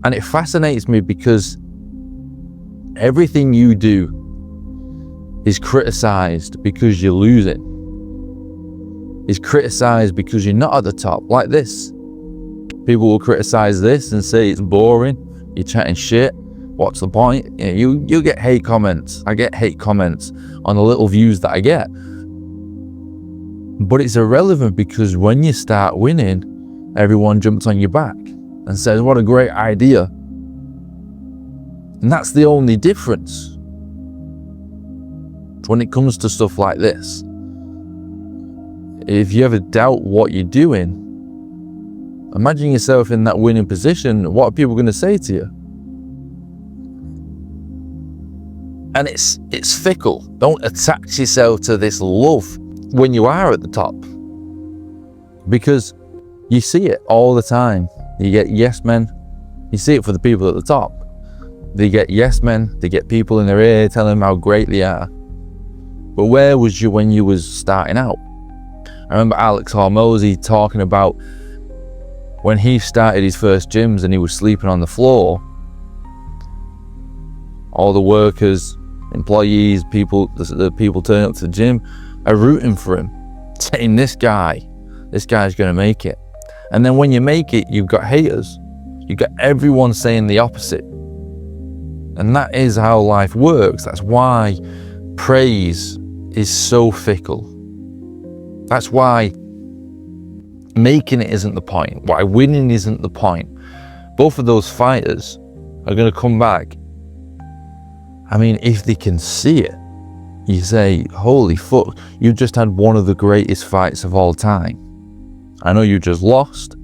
And it fascinates me because everything you do is criticized because you're losing. Is criticized because you're not at the top. Like this. People will criticize this and say it's boring. You're chatting shit. What's the point? You get hate comments. I get hate comments on the little views that I get. But it's irrelevant because when you start winning, everyone jumps on your back and says, what a great idea. And that's the only difference when it comes to stuff like this. If you ever doubt what you're doing, imagine yourself in that winning position. What are people going to say to you? And it's fickle. Don't attach yourself to this love when you are at the top, because you see it all the time. You get yes men. You see it for the people at the top. They get yes men. They get people in their ear telling them how great they are. But where was you when you was starting out? I remember Alex Hormozy talking about when he started his first gyms and he was sleeping on the floor. All the workers, employees, the people turning up to the gym are rooting for him, saying this guy's going to make it. And then when you make it, you've got haters. You've got everyone saying the opposite. And that is how life works. That's why praise is so fickle. That's why making it isn't the point. Why winning isn't the point. Both of those fighters are going to come back. I mean, if they can see it, you say, holy fuck, you just had one of the greatest fights of all time. I know you just lost,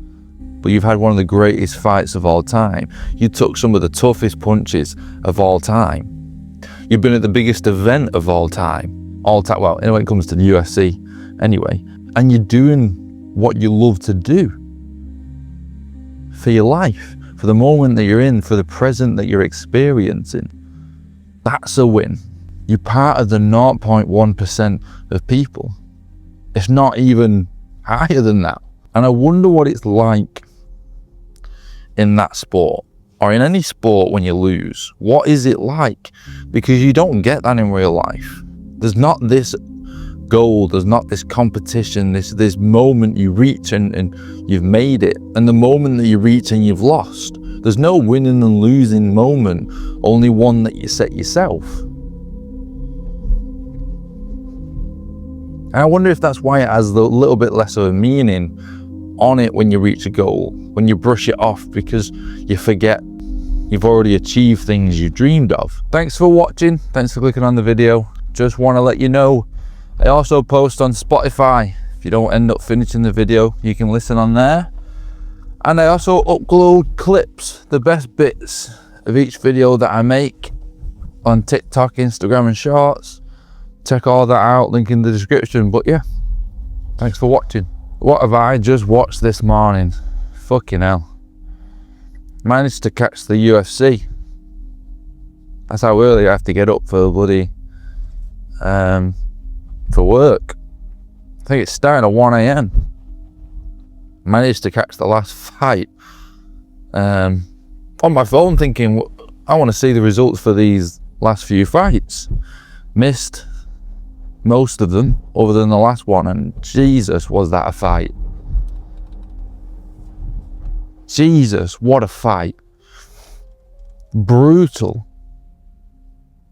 but you've had one of the greatest fights of all time. You took some of the toughest punches of all time. You've been at the biggest event of all time. Well, when it comes to the UFC, anyway. And you're doing what you love to do for your life, for the moment that you're in, for the present that you're experiencing. That's a win. You're part of the 0.1% of people. It's not even higher than that. And I wonder what it's like in that sport, or in any sport when you lose. What is it like? Because you don't get that in real life. There's not this goal, there's not this competition, this moment you reach and you've made it, and the moment that you reach and you've lost. There's no winning and losing moment, only one that you set yourself. And I wonder if that's why it has a little bit less of a meaning on it when you reach a goal, when you brush it off because you forget you've already achieved things you dreamed of. Thanks for watching, thanks for clicking on the video. Just want to let you know, I also post on Spotify. If you don't end up finishing the video, you can listen on there. And I also upload clips, the best bits of each video that I make on TikTok, Instagram and Shorts. Check all that out, link in the description. But yeah, thanks for watching. What have I just watched this morning? Fucking hell. Managed to catch the UFC. That's how early I have to get up for bloody, for work. I think it's starting at 1 AM. Managed to catch the last fight on my phone, thinking I want to see the results for these last few fights. Missed most of them other than the last one, and Jesus, was that a fight. Jesus, what a fight. Brutal.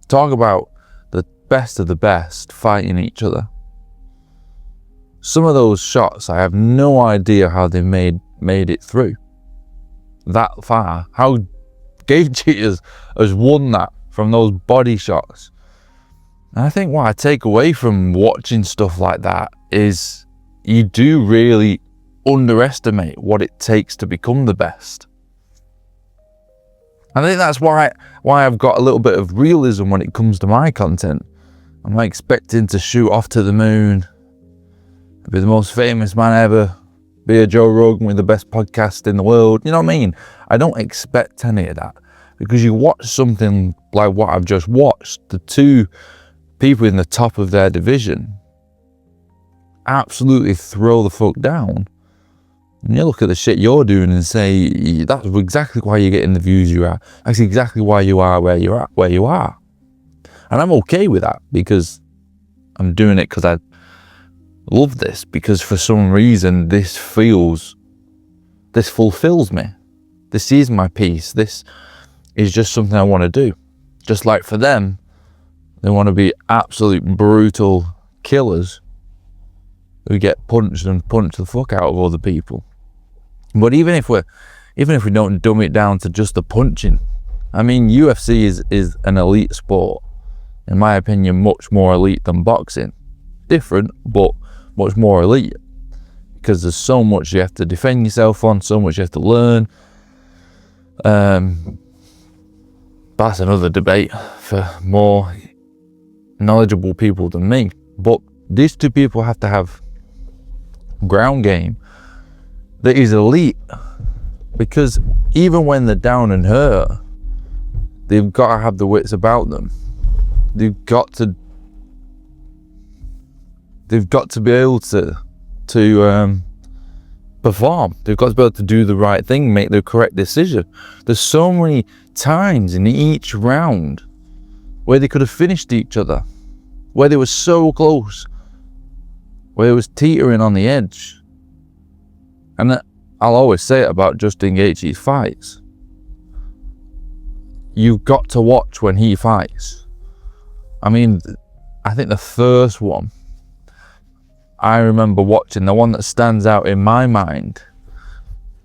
Talk about the best of the best fighting each other. Some of those shots, I have no idea how they made it through that far. How Gaethje has won that from those body shots. And I think what I take away from watching stuff like that is you do really underestimate what it takes to become the best. I think that's why I've got a little bit of realism when it comes to my content. I'm not expecting to shoot off to the moon, be the most famous man ever, be a Joe Rogan with the best podcast in the world. You know what I mean? I don't expect any of that, because you watch something like what I've just watched, the two people in the top of their division absolutely throw the fuck down. And you look at the shit you're doing and say, that's exactly why you're getting the views you are. That's exactly why you are where you are. And I'm okay with that, because I'm doing it because I love this, because for some reason this fulfills me. This is my peace. This is just something I want to do. Just like for them, they want to be absolute brutal killers who get punched and punch the fuck out of other people. But even if we don't dumb it down to just the punching, I mean, UFC is an elite sport. In my opinion, much more elite than boxing. Different, but much more elite. Because there's so much you have to defend yourself on, so much you have to learn. That's another debate for more knowledgeable people than me. But these two people have to have ground game that is elite, because even when they're down and hurt, they've got to have the wits about them. They've got to be able to perform. They've got to be able to do the right thing, make the correct decision. There's so many times in each round where they could have finished each other, where they were so close, where it was teetering on the edge. And I'll always say it about Justin Gaethje's fights. You've got to watch when he fights. I mean, I think the first one I remember watching, the one that stands out in my mind,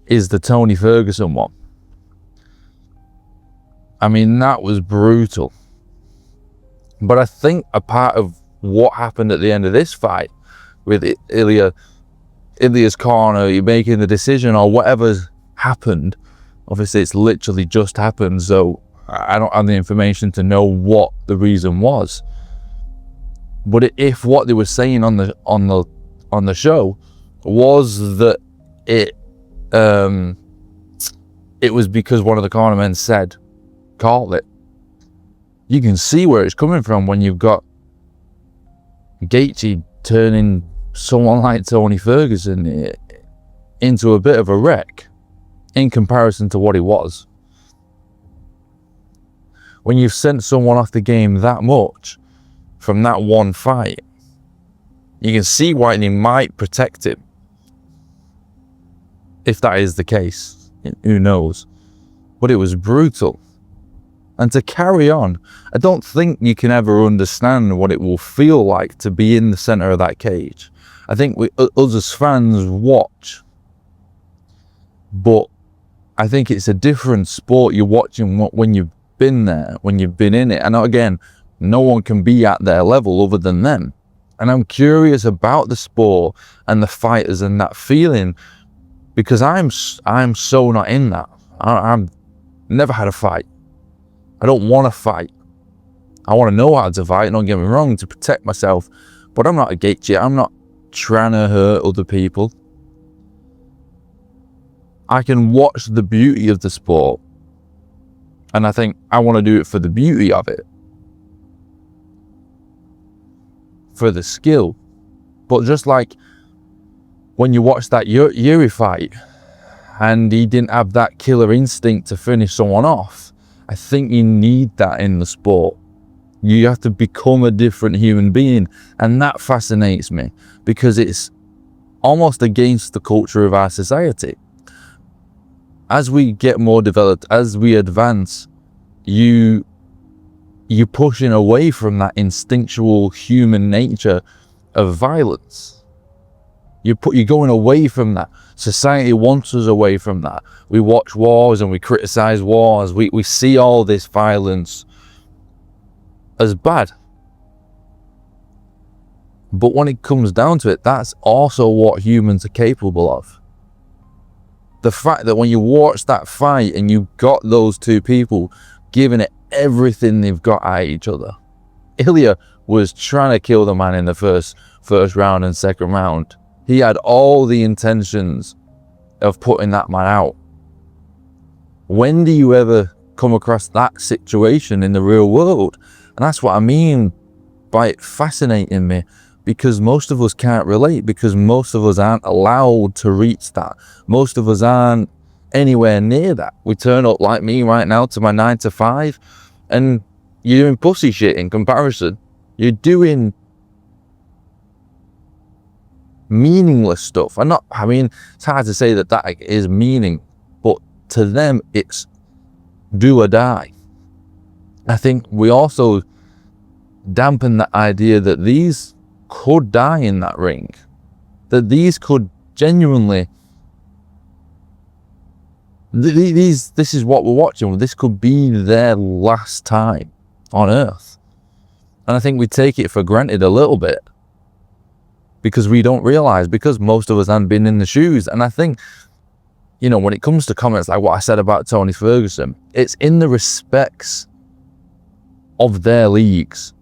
is the Tony Ferguson one. I mean, that was brutal. But I think a part of what happened at the end of this fight, with Ilia's corner, you're making the decision or whatever's happened, obviously it's literally just happened, so I don't have the information to know what the reason was. But if what they were saying on the show was that it was because one of the cornermen said, call it, you can see where it's coming from when you've got Gaethje turning someone like Tony Ferguson into a bit of a wreck in comparison to what he was. When you've sent someone off the game that much from that one fight, you can see why they might protect him. If that is the case, who knows? But it was brutal. And to carry on, I don't think you can ever understand what it will feel like to be in the center of that cage. I think us as fans watch, but I think it's a different sport you're watching when you've been there, when you've been in it. And again, no one can be at their level other than them. And I'm curious about the sport and the fighters and that feeling, because I'm so not in that. I've never had a fight. I don't want to fight. I want to know how to fight, don't get me wrong, to protect myself. But I'm not a Gaethje. I'm not trying to hurt other people. I can watch the beauty of the sport, and I think I want to do it for the beauty of it, for the skill. But just like when you watch that Yuri fight and he didn't have that killer instinct to finish someone off, I think you need that in the sport. You have to become a different human being, and that fascinates me because it's almost against the culture of our society. As we get more developed, as we advance, you're pushing away from that instinctual human nature of violence. You're going away from that. Society wants us away from that. We watch wars and we criticize wars. We see all this violence as bad. But when it comes down to it, that's also what humans are capable of. The fact that when you watch that fight and you've got those two people giving it everything they've got at each other. Ilia was trying to kill the man in the first round and second round. He had all the intentions of putting that man out. When do you ever come across that situation in the real world? And that's what I mean by it fascinating me, because most of us can't relate, because most of us aren't allowed to reach that. Most of us aren't anywhere near that. We turn up like me right now to my 9 to 5 and you're doing pussy shit in comparison. You're doing meaningless stuff. I mean, it's hard to say that is meaning, but to them it's do or die. I think we also dampen the idea that these could die in that ring, that these could genuinely, this is what we're watching, this could be their last time on earth. And I think we take it for granted a little bit because we don't realize, because most of us haven't been in the shoes. And I think, you know, when it comes to comments like what I said about Tony Ferguson, it's in the respects of their leagues,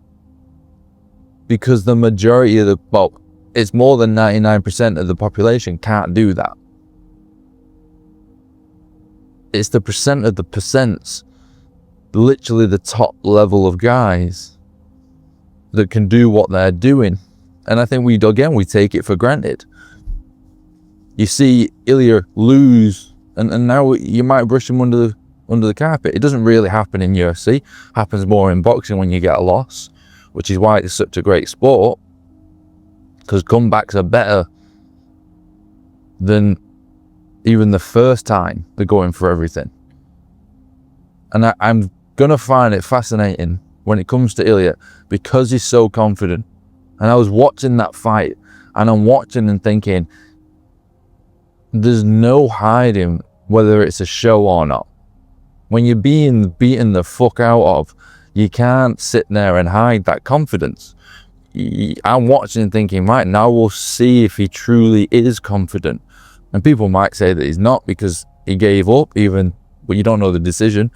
because the majority of it's more than 99% of the population can't do that. It's the percent of the percents, literally the top level of guys that can do what they're doing. And I think we take it for granted. You see Ilia lose, and now you might brush him under the carpet. It doesn't really happen in UFC. It happens more in boxing when you get a loss, which is why it's such a great sport, because comebacks are better than even the first time they're going for everything. And I'm gonna find it fascinating when it comes to Ilia, because he's so confident. And I was watching that fight, and I'm watching and thinking, there's no hiding whether it's a show or not. When you're being beaten the fuck out of, you can't sit there and hide that confidence. I'm watching and thinking, right, now we'll see if he truly is confident. And people might say that he's not because he gave up, but you don't know the decision.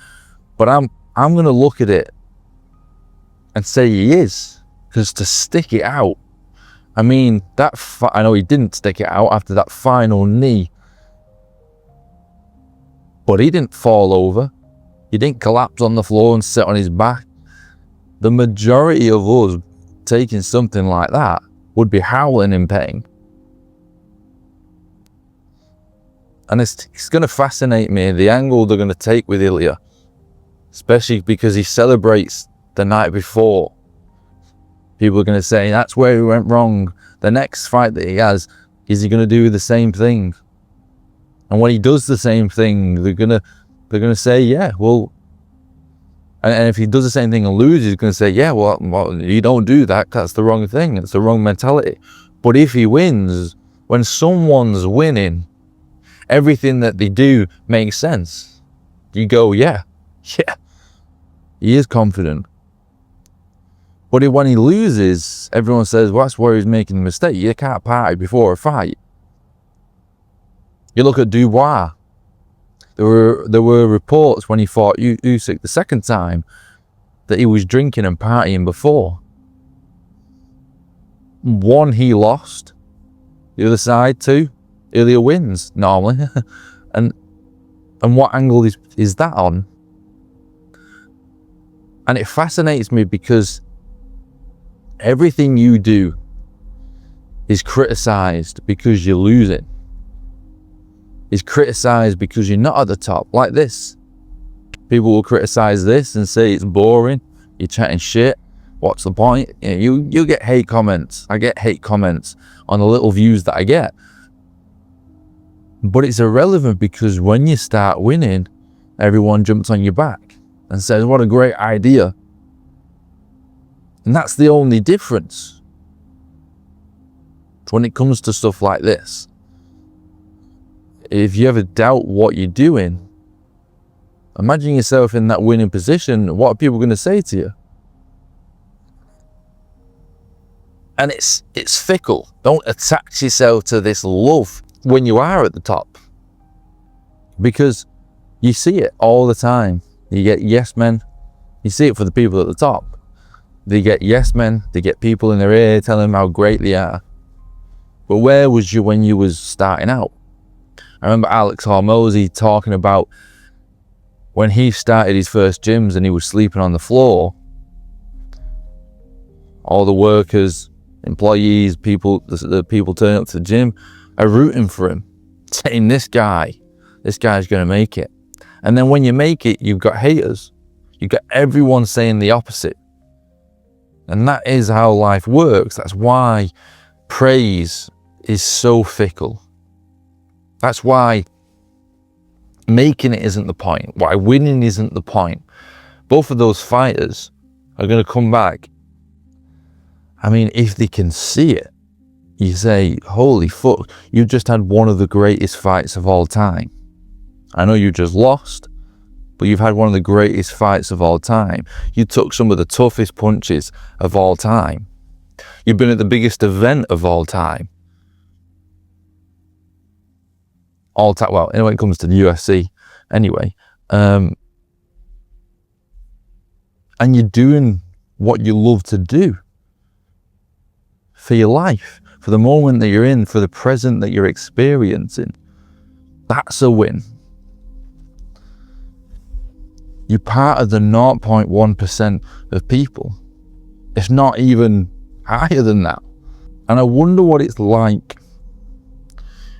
But I'm going to look at it and say he is, because to stick it out, I mean, I know he didn't stick it out after that final knee, but he didn't fall over. He didn't collapse on the floor and sit on his back. The majority of us taking something like that would be howling in pain. And it's going to fascinate me, the angle they're going to take with Ilia, especially because he celebrates the night before. People are going to say, that's where he went wrong. The next fight that he has, is he going to do the same thing? And when he does the same thing, they're going to say, yeah, well, and if he does the same thing and loses, he's going to say, yeah, well, you don't do that, that's the wrong thing, it's the wrong mentality. But if he wins, when someone's winning, everything that they do makes sense. You go, yeah, he is confident. But when he loses, everyone says, well, that's where he's making a mistake. You can't party before a fight. You look at Dubois. There were reports when he fought Usyk the second time that he was drinking and partying before. One, he lost. The other side, two, Ilia wins normally. and what angle is that on? And it fascinates me because everything you do is criticized because you're losing. Is criticized because you're not at the top. Like this, people will criticize this and say it's boring, you're chatting shit, what's the point? You get hate comments. I get hate comments on the little views that I get, but it's irrelevant, because when you start winning, everyone jumps on your back and says, what a great idea. And that's the only difference when it comes to stuff like this. If you ever doubt what you're doing, imagine yourself in that winning position. What are people going to say to you? And it's fickle. Don't attach yourself to this love when you are at the top, because you see it all the time. You get yes men. You see it for the people at the top. They get yes men. They get people in their ear telling them how great they are. But where was you when you was starting out? I remember Alex Hormozy talking about when he started his first gyms and he was sleeping on the floor. All the workers employees, people, the people turning up to the gym are rooting for him, saying this guy's going to make it. And then when you make it, you've got haters. You've got everyone saying the opposite. And that is how life works. That's why praise is so fickle. That's why making it isn't the point. Why winning isn't the point. Both of those fighters are going to come back. I mean, if they can see it, you say, holy fuck, you just had one of the greatest fights of all time. I know you just lost, but you've had one of the greatest fights of all time. You took some of the toughest punches of all time. You've been at the biggest event of all time. Well, when it comes to the UFC, anyway. And you're doing what you love to do for your life, for the moment that you're in, for the present that you're experiencing. That's a win. You're part of the 0.1% of people. It's not even higher than that. And I wonder what it's like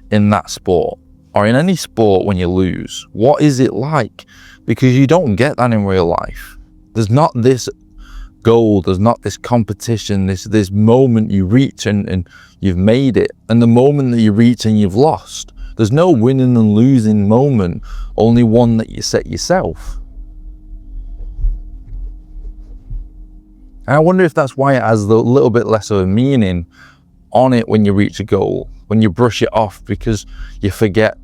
in that sport, or in any sport when you lose. What is it like? Because you don't get that in real life. There's not this goal, there's not this competition, this moment you reach and you've made it, and the moment that you reach and you've lost. There's no winning and losing moment, only one that you set yourself. And I wonder if that's why it has a little bit less of a meaning on it when you reach a goal, when you brush it off, because you forget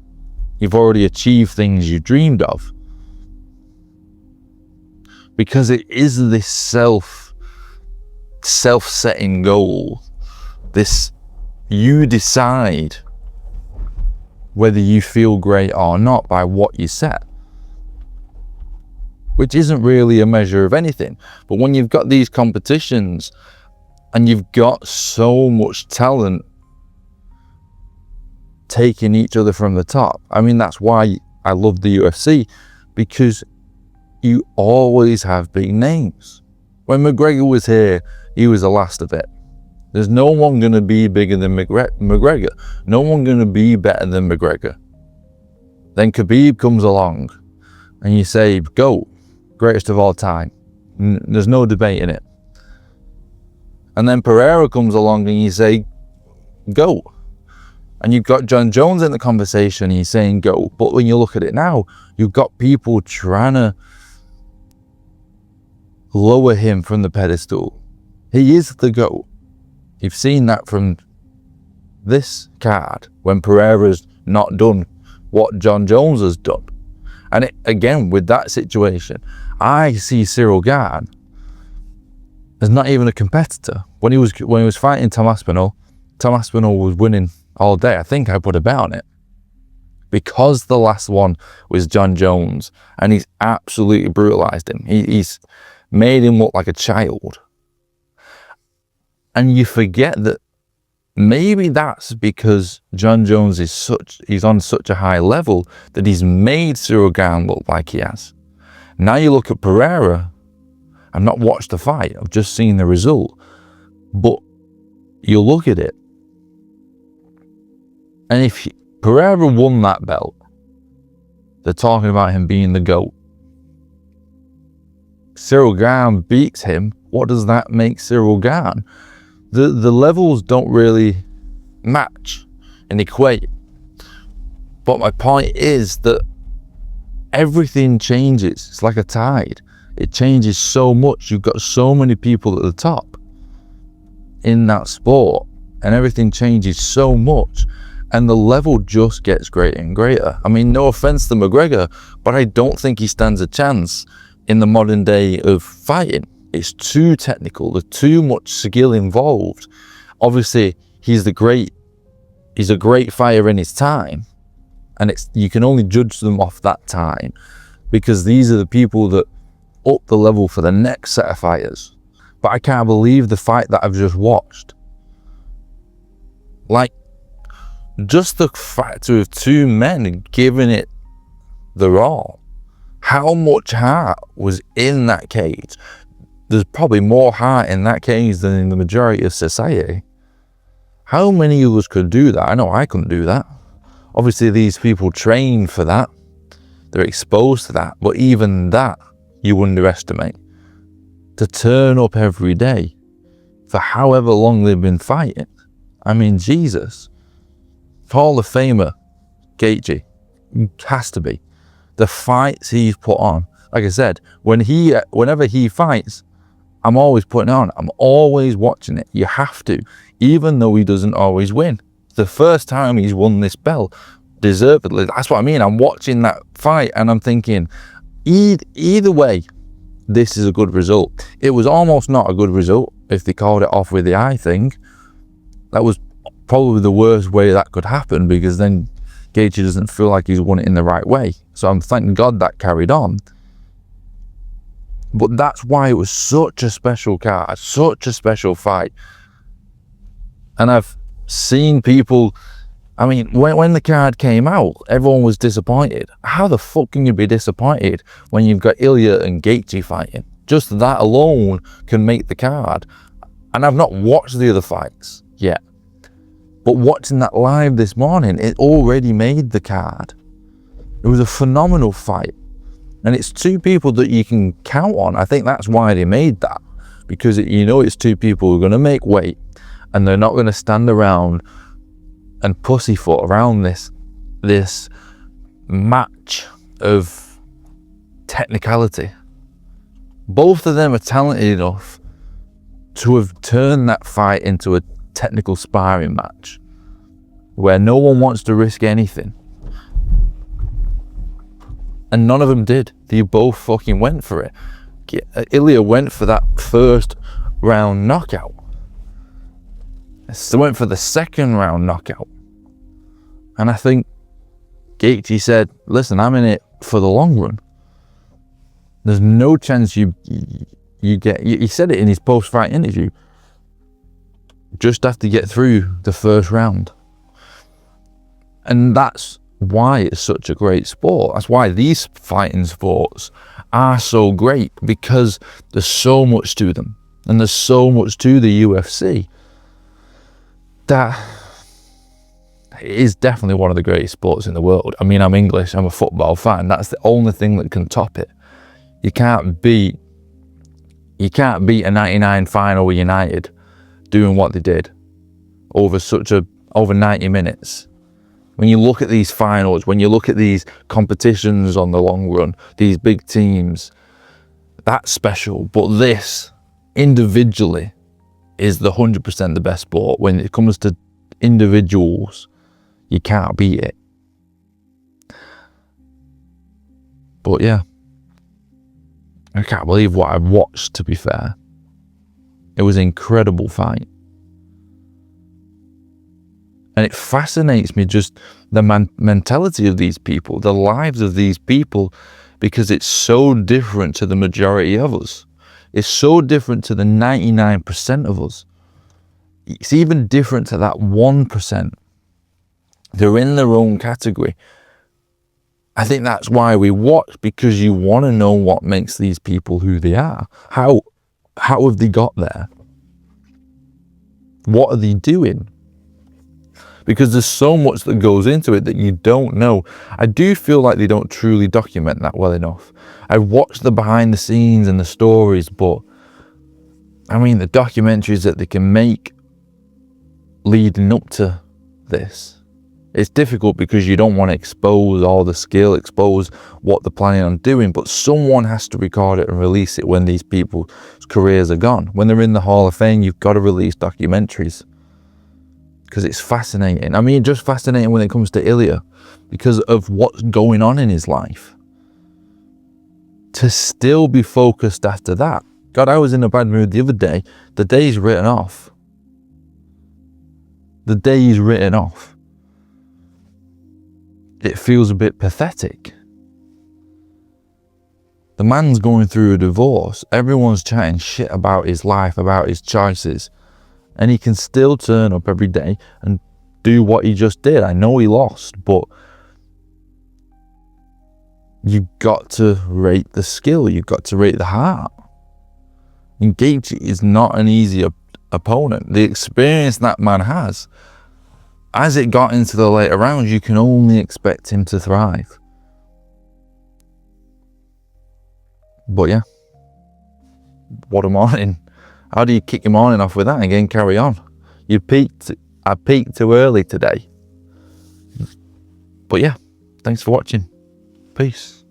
you've already achieved things you dreamed of. Because it is this self-setting goal. This, you decide whether you feel great or not by what you set, which isn't really a measure of anything. But when you've got these competitions and you've got so much talent taking each other from the top, I mean, that's why I love the UFC, because you always have big names. When McGregor was here, he was the last of it. There's no one going to be bigger than McGregor. No one going to be better than McGregor. Then Khabib comes along and you say, GOAT, greatest of all time. There's no debate in it. And then Pereira comes along and you say, GOAT. And you've got John Jones in the conversation, he's saying GOAT. But when you look at it now, you've got people trying to lower him from the pedestal. He is the GOAT. You've seen that from this card when Pereira's not done what John Jones has done. And again, with that situation, I see Cyril Gane as not even a competitor. When he was fighting Tom Aspinall was winning all day. I think I put a bet on it. Because the last one was John Jones, and he's absolutely brutalized him. He's made him look like a child. And you forget that maybe that's because John Jones he's on such a high level that he's made Cyril Gane look like he has. Now you look at Pereira, I've not watched the fight, I've just seen the result. But you look at it, and if Pereira won that belt, they're talking about him being the GOAT. Cyril Gane beats him, what does that make Cyril Gane? The levels don't really match and equate. But my point is that everything changes. It's like a tide. It changes so much. You've got so many people at the top in that sport, and everything changes so much, and the level just gets greater and greater. I mean, no offense to McGregor, but I don't think he stands a chance in the modern day of fighting. It's too technical. There's too much skill involved. Obviously, he's a great fighter in his time, and you can only judge them off that time, because these are the people that up the level for the next set of fighters. But I can't believe the fight that I've just watched. Like, just the factor of two men giving it their all. How much heart was in that cage? There's probably more heart in that cage than in the majority of society. How many of us could do that? I know I couldn't do that. Obviously, these people train for that. They're exposed to that. But even that, you underestimate. To turn up every day for however long they've been fighting. I mean, Jesus. Hall of Famer, Gaethje, has to be. The fights he's put on. Like I said, whenever he fights, I'm always putting it on. I'm always watching it. You have to, even though he doesn't always win. The first time he's won this belt, deservedly. That's what I mean. I'm watching that fight and I'm thinking, either way, this is a good result. It was almost not a good result if they called it off with the eye thing. That was probably the worst way that could happen, because then Gaethje doesn't feel like he's won it in the right way. So I'm thanking God that carried on. But that's why it was such a special card, such a special fight. And I've seen people, I mean, when the card came out, everyone was disappointed. How the fuck can you be disappointed when you've got Ilia and Gaethje fighting? Just that alone can make the card. And I've not watched the other fights yet. But watching that live this morning, it already made the card. It was a phenomenal fight. And it's two people that you can count on. I think that's why they made that. Because you know it's two people who are going to make weight. And they're not going to stand around and pussyfoot around this match of technicality. Both of them are talented enough to have turned that fight into a technical sparring match where no one wants to risk anything. And none of them did. They both fucking went for it. Ilia went for that first round knockout. They went for the second round knockout. And I think Gaethje said, listen, I'm in it for the long run. There's no chance you get, he said it in his post-fight interview, just have to get through the first round. And that's why it's such a great sport. That's why these fighting sports are so great, because there's so much to them. And there's so much to the UFC that it is definitely one of the greatest sports in the world. I mean, I'm English, I'm a football fan. That's the only thing that can top it. You can't beat a 99 final with United doing what they did over 90 minutes. When you look at these finals, when you look at these competitions on the long run, these big teams, that's special. But this, individually, is the 100% the best sport. When it comes to individuals, you can't beat it. But yeah, I can't believe what I've watched, to be fair. It was an incredible fight. And it fascinates me, just the mentality of these people, the lives of these people, because it's so different to the majority of us. It's so different to the 99% of us. It's even different to that 1%. They're in their own category. I think that's why we watch, because you want to know what makes these people who they are. How have they got there? What are they doing? Because there's so much that goes into it that you don't know. I do feel like they don't truly document that well enough. I watch the behind the scenes and the stories, but I mean, the documentaries that they can make leading up to this, it's difficult because you don't want to expose all the skill, expose what they're planning on doing, but someone has to record it and release it when these people's careers are gone. When they're in the Hall of Fame, you've got to release documentaries. Because it's fascinating. I mean, just fascinating when it comes to Ilia, because of what's going on in his life. To still be focused after that. God, I was in a bad mood the other day. The day's written off. The day is written off. It feels a bit pathetic. The man's going through a divorce. Everyone's chatting shit about his life, about his choices. And he can still turn up every day and do what he just did. I know he lost, but you've got to rate the skill. You've got to rate the heart. And Gaethje is not an easy opponent. The experience that man has, as it got into the later rounds, you can only expect him to thrive. But yeah, what a morning. How do you kick your morning off with that and again carry on? I peaked too early today. But yeah, thanks for watching. Peace.